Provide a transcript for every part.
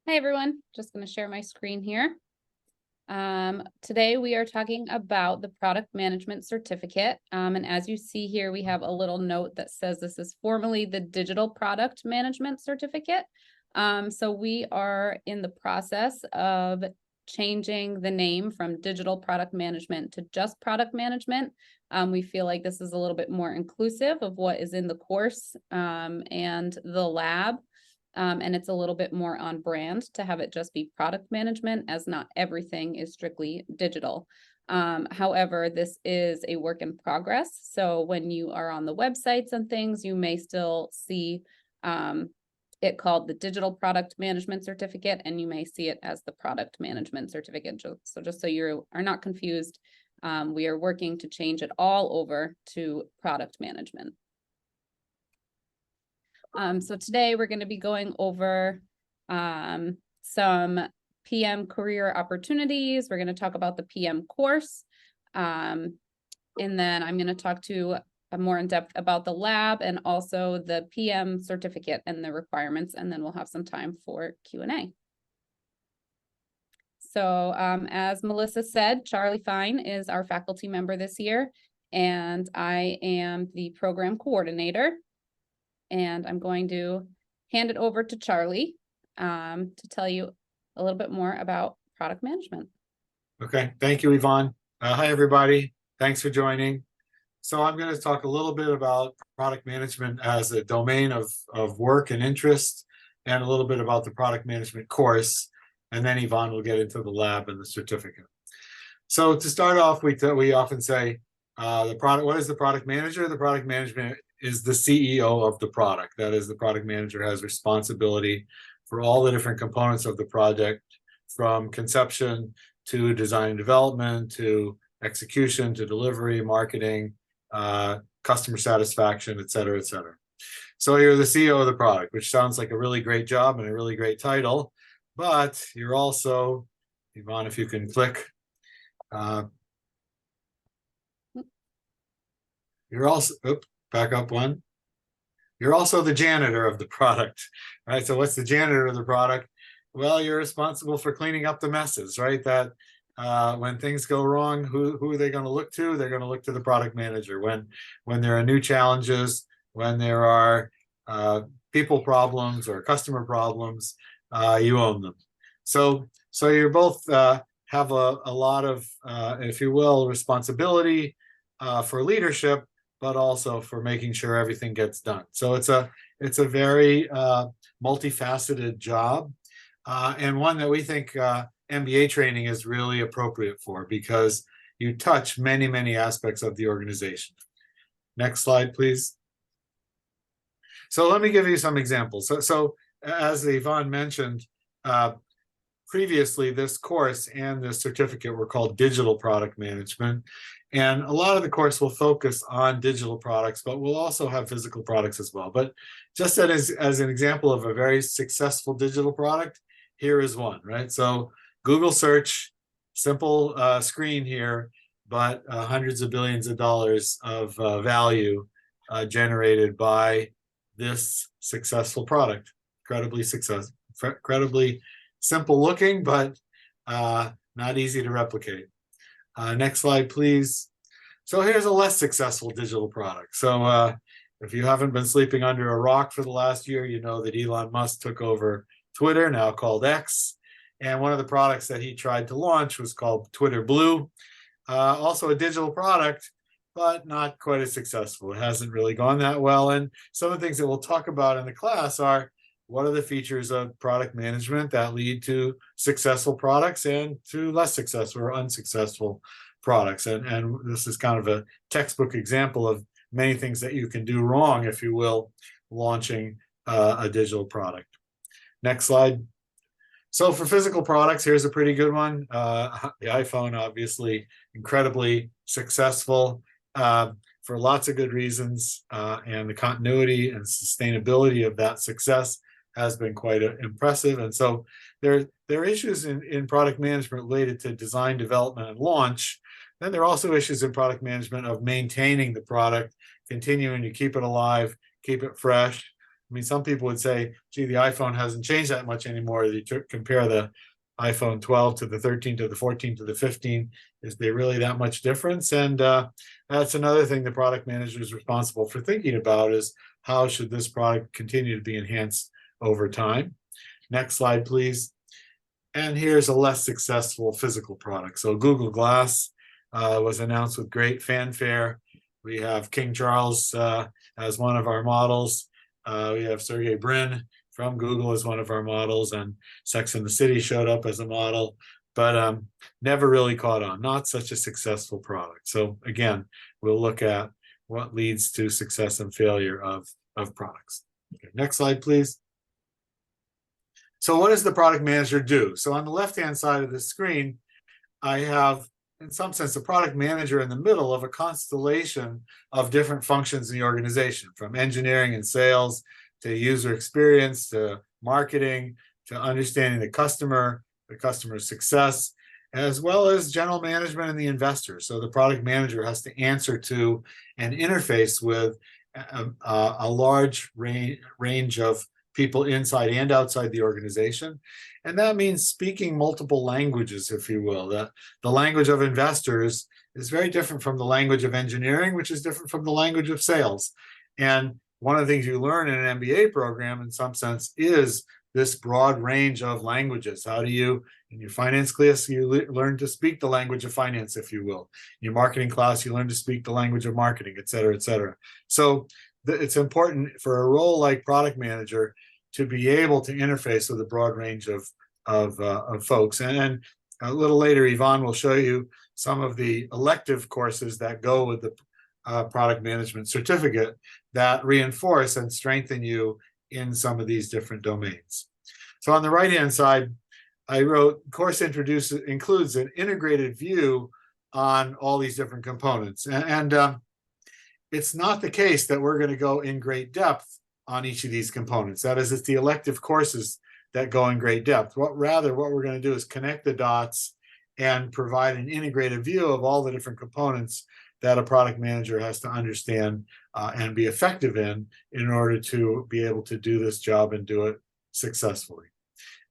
Hi, everyone. Just going to share my screen here. Today we are talking about the product management certificate. And as you see here, we have a little note that says this is formally the digital product management certificate. So we are in the process of changing the name from digital product management to just product management. We feel like this is a little bit more inclusive of what is in the course and the lab. And it's a little bit more on brand to have it just be product management, as not everything is strictly digital. However, this is a work in progress. So when you are on the websites and things, you may still see it called the digital product management certificate, and you may see it as the product management certificate. So just so you are not confused, we are working to change it all over to product management. So today we're going to be going over some PM career opportunities. We're going to talk about the PM course. And then I'm going to talk to more in depth about the lab and also the PM certificate and the requirements. And then we'll have some time for Q&A. So as Melissa said, Charlie Fine is our faculty member this year, and I am the program coordinator. And I'm going to hand it over to Charlie to tell you a little bit more about product management. Okay, thank you, Yvonne. Hi, everybody. Thanks for joining. So I'm going to talk a little bit about product management as a domain of work and interest, and a little bit about the product management course. And then Yvonne will get into the lab and the certificate. So to start off, we often say, what is the product manager? The product management is the CEO of the product. That is, the product manager has responsibility for all the different components of the project, from conception to design and development, to execution, to delivery, marketing, customer satisfaction, et cetera, et cetera. So you're the CEO of the product, which sounds like a really great job and a really great title, but you're also, Yvonne, if you can click, you're also, back up one. You're also the janitor of the product, right? So what's the janitor of the product? Well, you're responsible for cleaning up the messes, right? That when things go wrong, who are they going to look to? They're going to look to the product manager. When there are new challenges, when there are people problems or customer problems, you own them. So you both have a lot of, if you will, responsibility for leadership, but also for making sure everything gets done. So it's a very multifaceted job, and one that we think MBA training is really appropriate for, because you touch many, many aspects of the organization. Next slide, please. So let me give you some examples. So as Yvonne mentioned, previously this course and this certificate were called digital product management. And a lot of the course will focus on digital products, but we'll also have physical products as well. But just as an example of a very successful digital product, here is one, right? So Google search, simple screen here, but hundreds of billions of dollars of value generated by this successful product. Incredibly successful, incredibly simple looking, but not easy to replicate. Next slide, please. So here's a less successful digital product. So if you haven't been sleeping under a rock for the last year, you know that Elon Musk took over Twitter, now called X. And one of the products that he tried to launch was called Twitter Blue. Also a digital product, but not quite as successful. It hasn't really gone that well. And some of the things that we'll talk about in the class are, what are the features of product management that lead to successful products and to less successful or unsuccessful products? And this is kind of a textbook example of many things that you can do wrong, if you will, launching a digital product. Next slide. So for physical products, here's a pretty good one. The iPhone, obviously, incredibly successful for lots of good reasons. And the continuity and sustainability of that success has been quite impressive. And so there are issues in product management related to design, development, and launch. Then there are also issues in product management of maintaining the product, continuing to keep it alive, keep it fresh, I mean, some people would say, gee, the iPhone hasn't changed that much anymore. You compare the iPhone 12 to the 13 to the 14 to the 15. Is there really that much difference? And that's another thing the product manager is responsible for thinking about, is how should this product continue to be enhanced over time? Next slide, please. And here's a less successful physical product. So Google Glass was announced with great fanfare. We have King Charles as one of our models. We have Sergey Brin from Google as one of our models, and Sex and the City showed up as a model, but never really caught on. Not such a successful product. So again, we'll look at what leads to success and failure of products. Okay, next slide, please. So what does the product manager do? So on the left-hand side of the screen, I have, in some sense, a product manager in the middle of a constellation of different functions in the organization, from engineering and sales to user experience to marketing to understanding the customer success, as well as general management and the investor. So the product manager has to answer to and interface with a large range of people inside and outside the organization. And that means speaking multiple languages, if you will. The language of investors is very different from the language of engineering, which is different from the language of sales. And one of the things you learn in an MBA program, in some sense, is this broad range of languages. How do you, in your finance class, you learn to speak the language of finance, if you will. In your marketing class, you learn to speak the language of marketing, et cetera, et cetera. So it's important for a role like product manager to be able to interface with a broad range of folks. And a little later, Yvonne will show you some of the elective courses that go with the product management certificate that reinforce and strengthen you in some of these different domains. So on the right-hand side, I wrote, course includes an integrated view on all these different components. And it's not the case that we're going to go in great depth on each of these components. That is, it's the elective courses that go in great depth. What we're going to do is connect the dots and provide an integrated view of all the different components that a product manager has to understand and be effective in order to be able to do this job and do it successfully.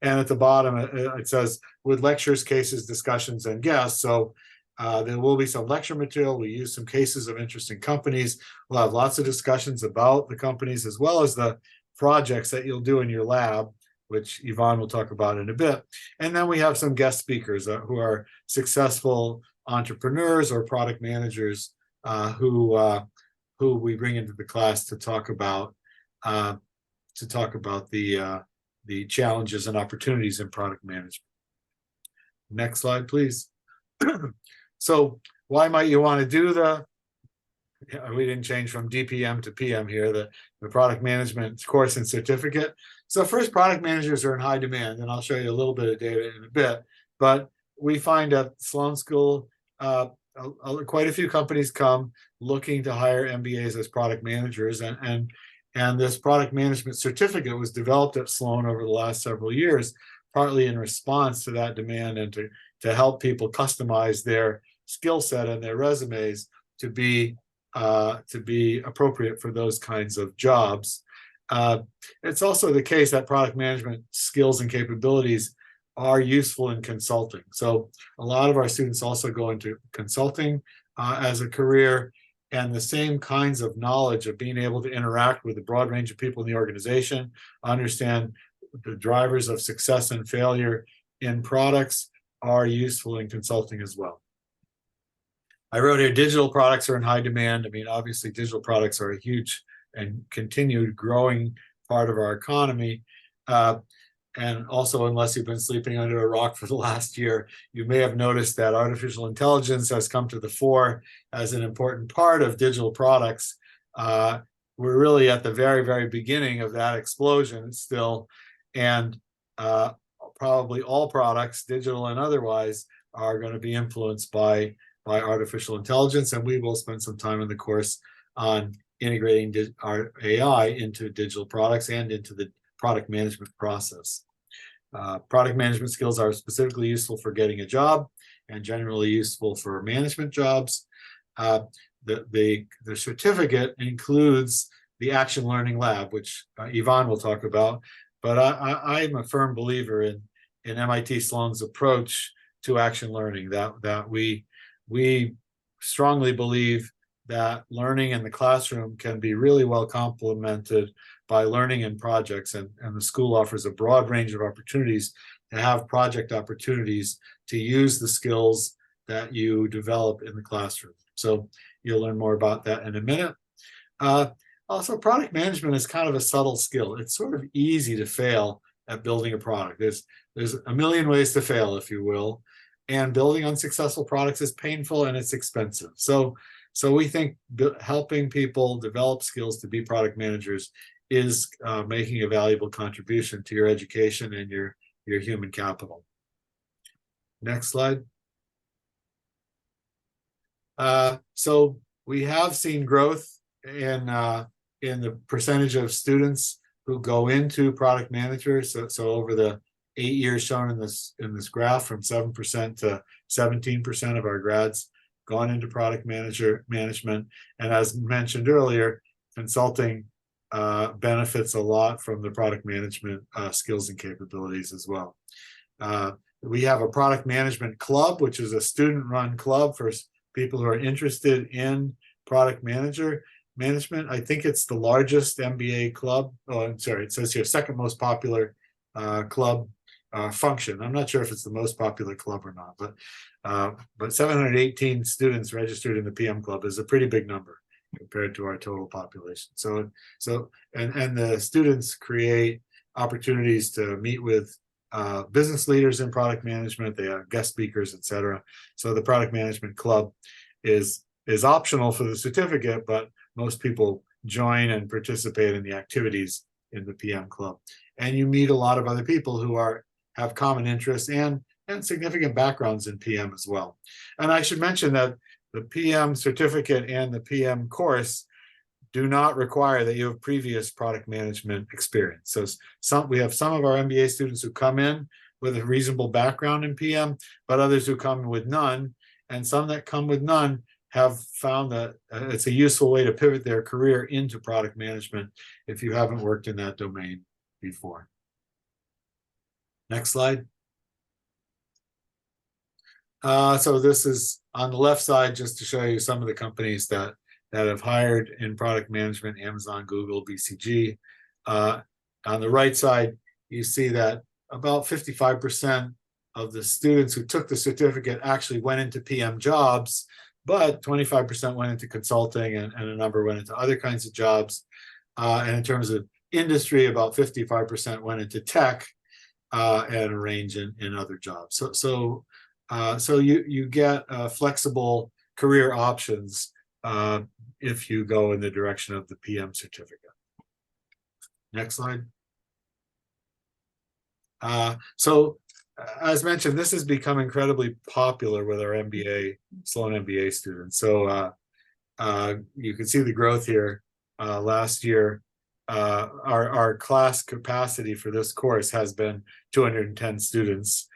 And at the bottom, it says, with lectures, cases, discussions, and guests. So there will be some lecture material. We use some cases of interesting companies. We'll have lots of discussions about the companies as well as the projects that you'll do in your lab, which Yvonne will talk about in a bit. And then we have some guest speakers who are successful entrepreneurs or product managers who we bring into the class to talk about the challenges and opportunities in product management. Next slide, please. So why might you want to do we didn't change from DPM to PM here, the product management course and certificate. So first, product managers are in high demand, and I'll show you a little bit of data in a bit. But we find at Sloan School, quite a few companies come looking to hire MBAs as product managers, and this product management certificate was developed at Sloan over the last several years, partly in response to that demand and to help people customize their skill set and their resumes to be appropriate for those kinds of jobs. It's also the case that product management skills and capabilities are useful in consulting. So a lot of our students also go into consulting as a career, and the same kinds of knowledge of being able to interact with a broad range of people in the organization, understand the drivers of success and failure in products are useful in consulting as well. I wrote here, digital products are in high demand. I mean, obviously, digital products are a huge and continued growing part of our economy. And also, unless you've been sleeping under a rock for the last year, you may have noticed that artificial intelligence has come to the fore as an important part of digital products. We're really at the very, very beginning of that explosion still. And probably all products, digital and otherwise, are going to be influenced by artificial intelligence. And we will spend some time in the course on integrating our AI into digital products and into the product management process. Product management skills are specifically useful for getting a job and generally useful for management jobs. The certificate includes the Action Learning Lab, which Yvonne will talk about. But I'm a firm believer in MIT Sloan's approach to action learning, that we strongly believe that learning in the classroom can be really well complemented by learning in projects, and the school offers a broad range of opportunities to have project opportunities to use the skills that you develop in the classroom. So you'll learn more about that in a minute. Also, product management is kind of a subtle skill. It's sort of easy to fail at building a product. There's a million ways to fail, if you will, and building unsuccessful products is painful and it's expensive. So we think helping people develop skills to be product managers is making a valuable contribution to your education and your human capital. Next slide. So we have seen growth in the percentage of students who go into product managers. So over the 8 years shown in this graph, from 7% to 17% of our grads gone into product management. And as mentioned earlier, consulting benefits a lot from the product management skills and capabilities as well. We have a product management club, which is a student-run club for people who are interested in product management. I think it's the largest MBA club. Oh, I'm sorry, it says here second most popular club function. I'm not sure if it's the most popular club or not, but 718 students registered in the PM club is a pretty big number compared to our total population. So the students create opportunities to meet with business leaders in product management. They have guest speakers, etc. So the product management club is optional for the certificate, but most people join and participate in the activities in the PM club. And you meet a lot of other people who have common interests and significant backgrounds in PM as well. And I should mention that the PM certificate and the PM course do not require that you have previous product management experience. So we have some of our MBA students who come in with a reasonable background in PM, but others who come with none. And some that come with none have found that it's a useful way to pivot their career into product management if you haven't worked in that domain before. Next slide. So this is on the left side, just to show you some of the companies that have hired in product management: Amazon, Google, BCG. On the right side, you see that about 55% of the students who took the certificate actually went into PM jobs, but 25% went into consulting, and a number went into other kinds of jobs. And in terms of industry, about 55% went into tech, and a range in other jobs. So you get flexible career options if you go in the direction of the PM certificate. Next slide. So as mentioned, this has become incredibly popular with our Sloan MBA students. So you can see the growth here. Last year, our class capacity for this course has been 210 students,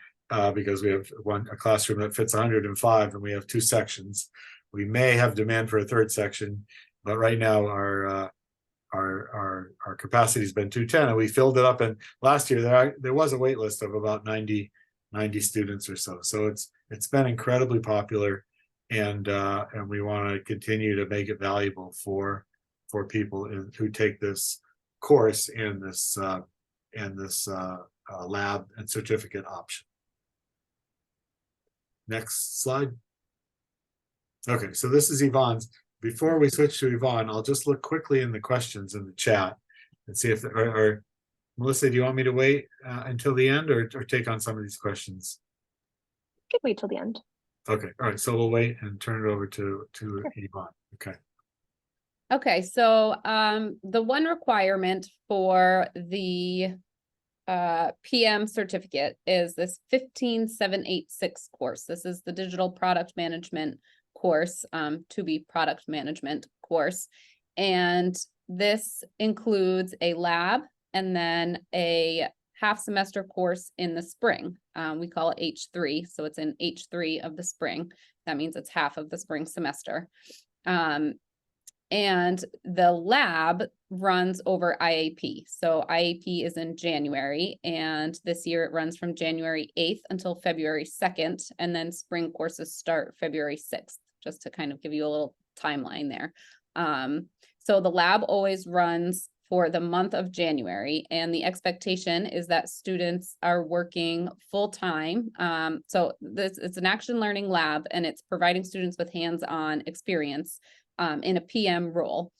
because we have a classroom that fits 105, and we have 2 sections. We may have demand for a 3rd section, but right now our capacity has been 210, and we filled it up. And last year there was a wait list of about 90 students or so. So it's been incredibly popular, and we want to continue to make it valuable for people who take this course and this lab and certificate option. Next slide. Okay, so this is Yvonne's. Before we switch to Yvonne, I'll just look quickly in the questions in the chat and see if or Melissa, do you want me to wait until the end, or take on some of these questions? You can wait till the end. Okay, all right, so we'll wait and turn it over to Yvonne. Okay. Okay, so the one requirement for the PM certificate is this 15786 course. This is the digital product management course, to be product management course. And this includes a lab and then a half semester course in the spring. We call it H3. So it's in H3 of the spring. That means it's half of the spring semester. And the lab runs over IAP. So IAP is in January, and this year it runs from January 8th until February 2nd, and then spring courses start February 6th, just to kind of give you a little timeline there. So the lab always runs for the month of January, and the expectation is that students are working full-time. So it's an action learning lab, and it's providing students with hands-on experience in a PM role.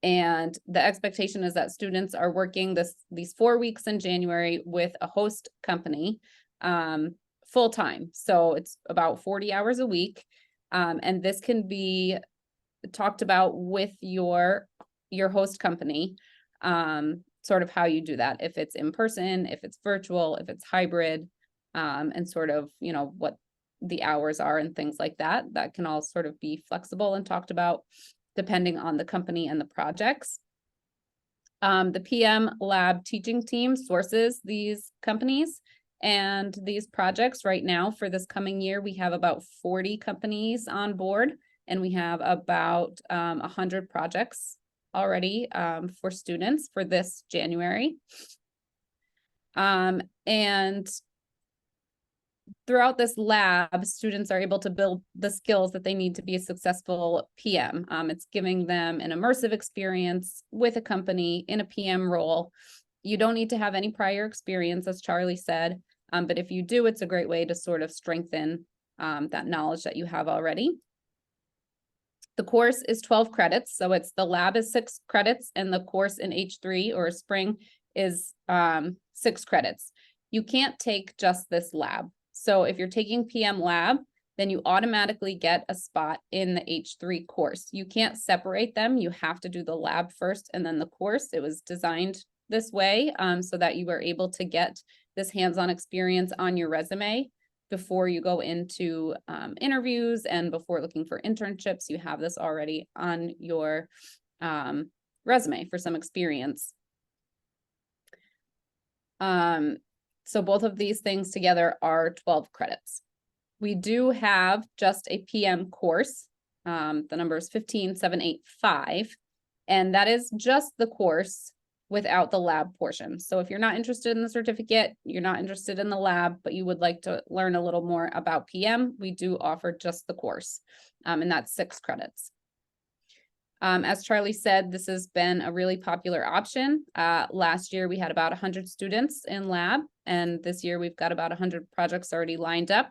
And the expectation is that students are working these 4 weeks in January with a host company full-time. So it's about 40 hours a week. And this can be talked about with your host company, sort of how you do that, if it's in person, if it's virtual, if it's hybrid, and sort of, you know, what the hours are and things like that. That can all sort of be flexible and talked about depending on the company and the projects. The PM lab teaching team sources these companies and these projects. Right now for this coming year, we have about 40 companies on board, and we have about 100 projects already for students for this January. And throughout this lab, students are able to build the skills that they need to be a successful PM. It's giving them an immersive experience with a company in a PM role. You don't need to have any prior experience, as Charlie said, but if you do, it's a great way to sort of strengthen that knowledge that you have already. The course is 12 credits, so it's the lab is 6 credits, and the course in H3 or spring is 6 credits. You can't take just this lab. So if you're taking PM lab, then you automatically get a spot in the H3 course. You can't separate them. You have to do the lab first and then the course. It was designed this way so that you were able to get this hands-on experience on your resume before you go into interviews and before looking for internships. You have this already on your resume for some experience. So both of these things together are 12 credits. We do have just a PM course. The number is 15785, and that is just the course without the lab portion. So if you're not interested in the certificate, you're not interested in the lab, but you would like to learn a little more about PM, we do offer just the course, and that's 6 credits. As Charlie said, this has been a really popular option. Last year, we had about 100 students in lab, and this year we've got about 100 projects already lined up.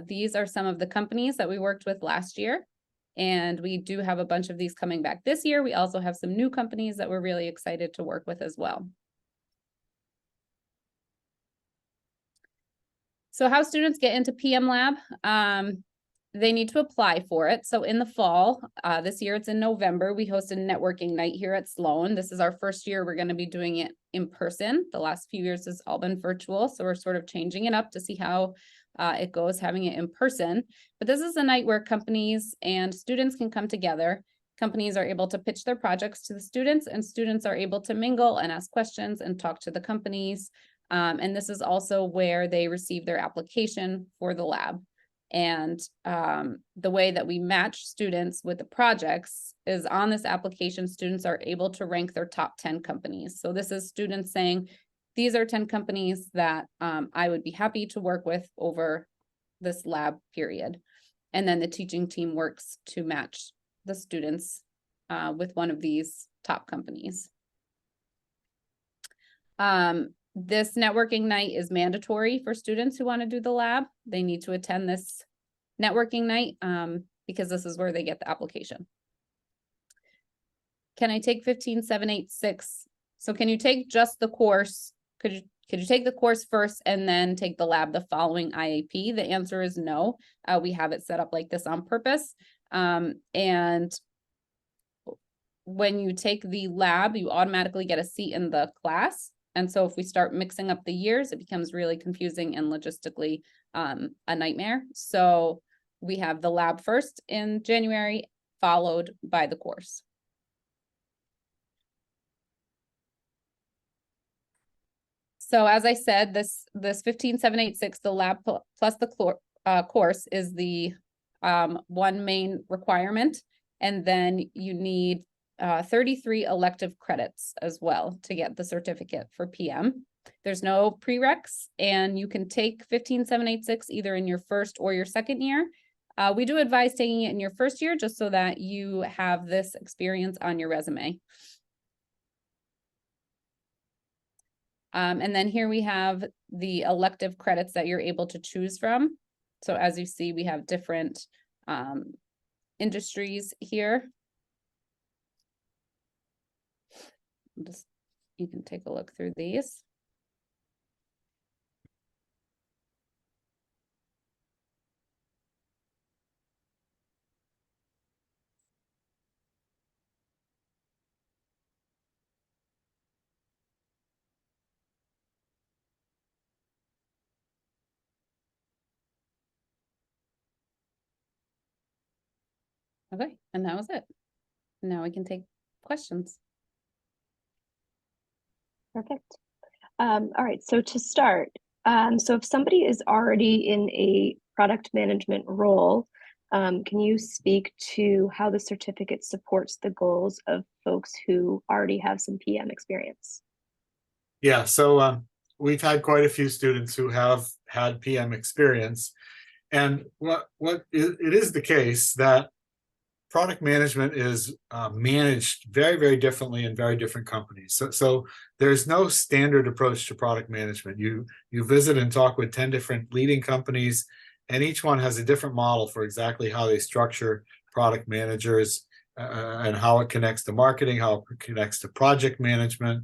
These are some of the companies that we worked with last year, and we do have a bunch of these coming back this year. We also have some new companies that we're really excited to work with as well. So how students get into PM Lab? They need to apply for it. So in the fall, this year it's in November, we host a networking night here at Sloan. This is our first year we're going to be doing it in person. The last few years has all been virtual, so we're sort of changing it up to see how it goes having it in person. But this is a night where companies and students can come together. Companies are able to pitch their projects to the students, and students are able to mingle and ask questions and talk to the companies. And this is also where they receive their application for the lab. And the way that we match students with the projects is on this application, students are able to rank their top 10 companies. So this is students saying, these are 10 companies that I would be happy to work with over this lab period. And then the teaching team works to match the students with one of these top companies. This networking night is mandatory for students who want to do the lab. They need to attend this networking night because this is where they get the application. Can I take 15786? So can you take just the course? Could you take the course first and then take the lab the following IAP? The answer is no. We have it set up like this on purpose. And when you take the lab, you automatically get a seat in the class. And so if we start mixing up the years, it becomes really confusing and logistically a nightmare. So we have the lab first in January, followed by the course. So as I said, this 15786, the lab plus the course is the one main requirement. And then you need 33 elective credits as well to get the certificate for PM. There's no prereqs, and you can take 15786 either in your first or your second year. We do advise taking it in your first year just so that you have this experience on your resume. And then here we have the elective credits that you're able to choose from. So as you see, we have different industries here. You can take a look through these. Okay, and that was it. Now we can take questions. Perfect. All right, so to start, so if somebody is already in a product management role, can you speak to how the certificate supports the goals of folks who already have some PM experience? Yeah, so we've had quite a few students who have had PM experience, and it is the case that product management is managed very, very differently in very different companies. So there's no standard approach to product management. You visit and talk with 10 different leading companies, and each one has a different model for exactly how they structure product managers and how it connects to marketing, how it connects to project management.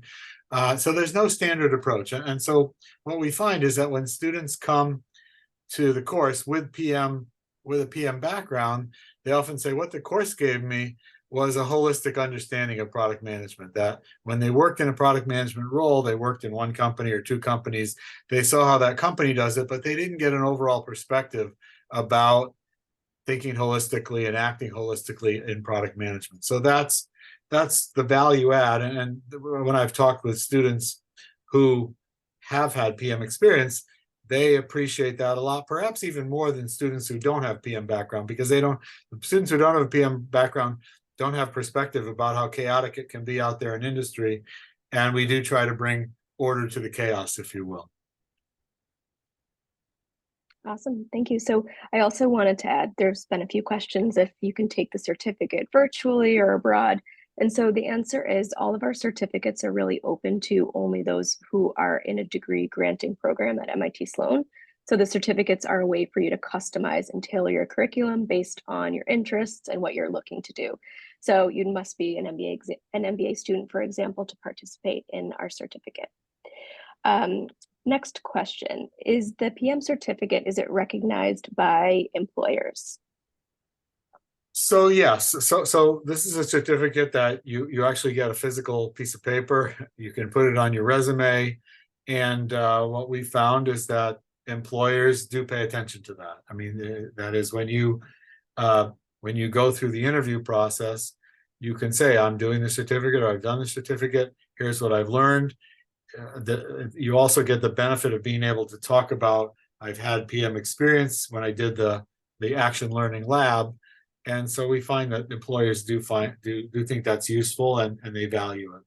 So there's no standard approach. And so what we find is that when students come to the course with a PM background, they often say what the course gave me was a holistic understanding of product management, that when they worked in a product management role, they worked in one company or two companies, they saw how that company does it, but they didn't get an overall perspective about thinking holistically and acting holistically in product management. So that's the value add. And when I've talked with students who have had PM experience, they appreciate that a lot, perhaps even more than students who don't have PM background, because the students who don't have a PM background don't have perspective about how chaotic it can be out there in industry. And we do try to bring order to the chaos, if you will. Awesome, thank you. So I also wanted to add, there's been a few questions if you can take the certificate virtually or abroad. And so the answer is all of our certificates are really open to only those who are in a degree granting program at MIT Sloan. So the certificates are a way for you to customize and tailor your curriculum based on your interests and what you're looking to do. So you must be an MBA student, for example, to participate in our certificate. Next question, is the PM certificate, is it recognized by employers? So yes, so this is a certificate that you actually get a physical piece of paper. You can put it on your resume, and what we found is that employers do pay attention to that. I mean, that is when you go through the interview process, you can say, I'm doing the certificate, or I've done the certificate. Here's what I've learned. You also get the benefit of being able to talk about, I've had PM experience when I did the action learning lab. And so we find that employers do think that's useful, and they value it.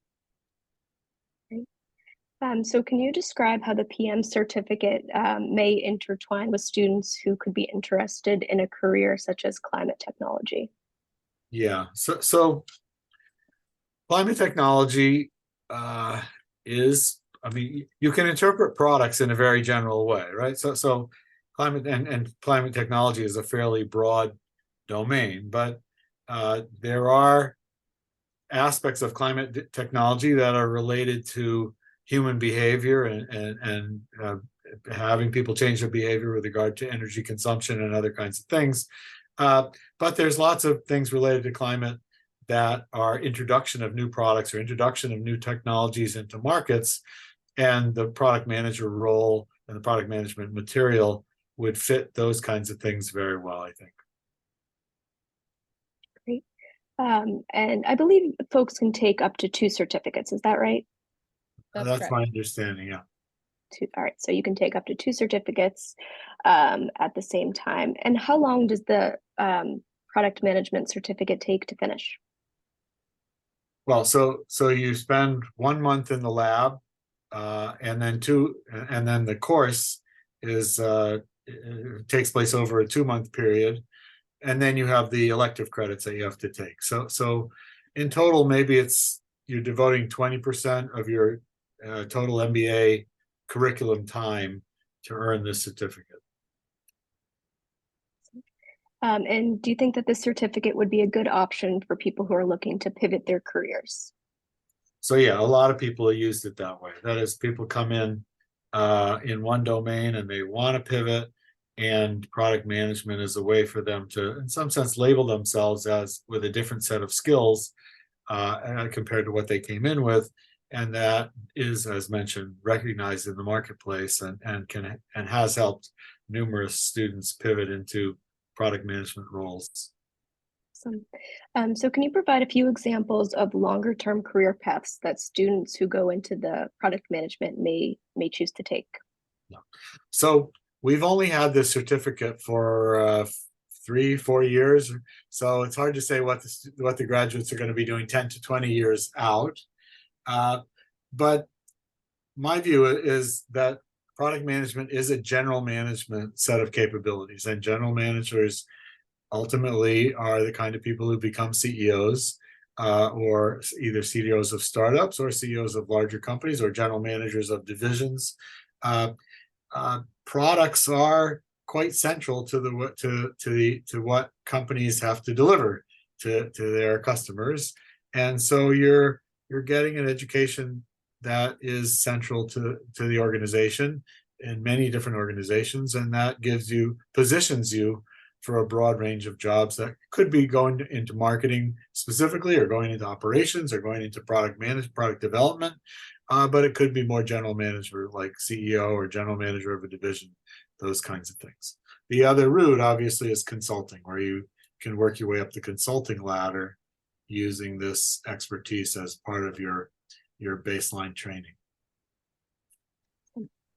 Great. So can you describe how the PM certificate may intertwine with students who could be interested in a career such as climate technology? Yeah, so climate technology is, I mean, you can interpret products in a very general way, right? So climate and climate technology is a fairly broad domain, but there are aspects of climate technology that are related to human behavior and having people change their behavior with regard to energy consumption and other kinds of things. But there's lots of things related to climate that are introduction of new products or introduction of new technologies into markets, and the product manager role and the product management material would fit those kinds of things very well, I think. Great. And I believe folks can take up to 2 certificates, is that right? That's my understanding, yeah. All right, so you can take up to 2 certificates at the same time. And how long does the product management certificate take to finish? Well, so you spend 1 month in the lab, and then the course is it takes place over a 2-month period, and then you have the elective credits that you have to take. So in total, maybe you're devoting 20% of your total MBA curriculum time to earn this certificate. And do you think that this certificate would be a good option for people who are looking to pivot their careers? So yeah, a lot of people used it that way. That is, people come in one domain and they want to pivot, and product management is a way for them to, in some sense, label themselves as with a different set of skills compared to what they came in with. And that is, as mentioned, recognized in the marketplace and has helped numerous students pivot into product management roles. Awesome. So can you provide a few examples of longer term career paths that students who go into the product management may choose to take? No. So we've only had this certificate for 3-4 years, so it's hard to say what the graduates are going to be doing 10 to 20 years out. But my view is that product management is a general management set of capabilities, and general managers ultimately are the kind of people who become CEOs, or either CEOs of startups or CEOs of larger companies or general managers of divisions. Products are quite central to what companies have to deliver to their customers, and so you're getting an education that is central to the organization in many different organizations, and that positions you for a broad range of jobs that could be going into marketing specifically, or going into operations, or going into product development, but it could be more general manager, like CEO or general manager of a division, those kinds of things. The other route, obviously, is consulting, where you can work your way up the consulting ladder using this expertise as part of your baseline training.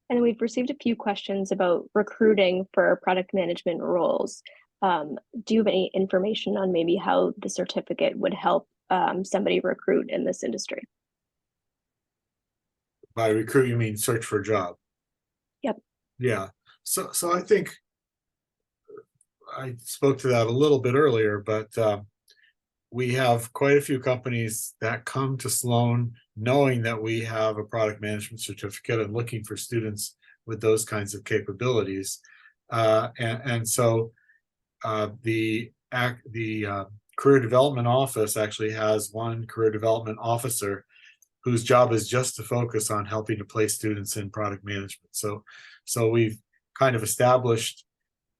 And we've received a few questions about recruiting for product management roles. Do you have any information on maybe how the certificate would help somebody recruit in this industry? By recruit, you mean search for a job? Yep. Yeah. So I think I spoke to that a little bit earlier, but we have quite a few companies that come to Sloan knowing that we have a product management certificate and looking for students with those kinds of capabilities. So the career development office actually has one career development officer whose job is just to focus on helping to place students in product management. So we've kind of established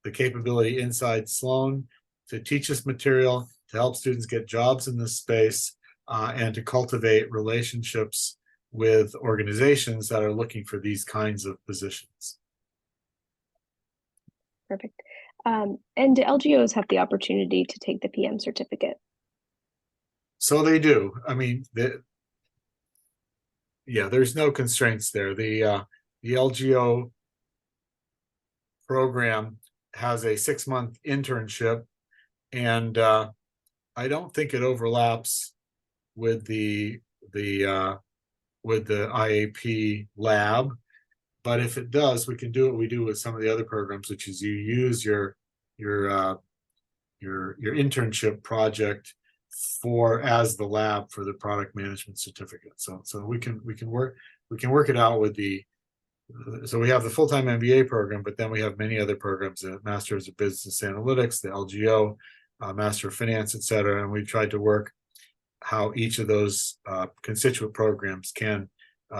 the capability inside Sloan to teach this material, to help students get jobs in this space, and to cultivate relationships with organizations that are looking for these kinds of positions. Perfect. And do LGOs have the opportunity to take the PM certificate? So they do. I mean, there's no constraints there. The LGO program has a 6-month internship, and I don't think it overlaps with the IAP lab, but if it does, we can do what we do with some of the other programs, which is you use your internship project as the lab for the product management certificate. So we can work it out with so we have the full-time MBA program, but then we have many other programs: the Masters of Business Analytics, the LGO, Master of Finance, etc. And we've tried to work how each of those constituent programs can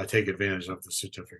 take advantage of the certificate.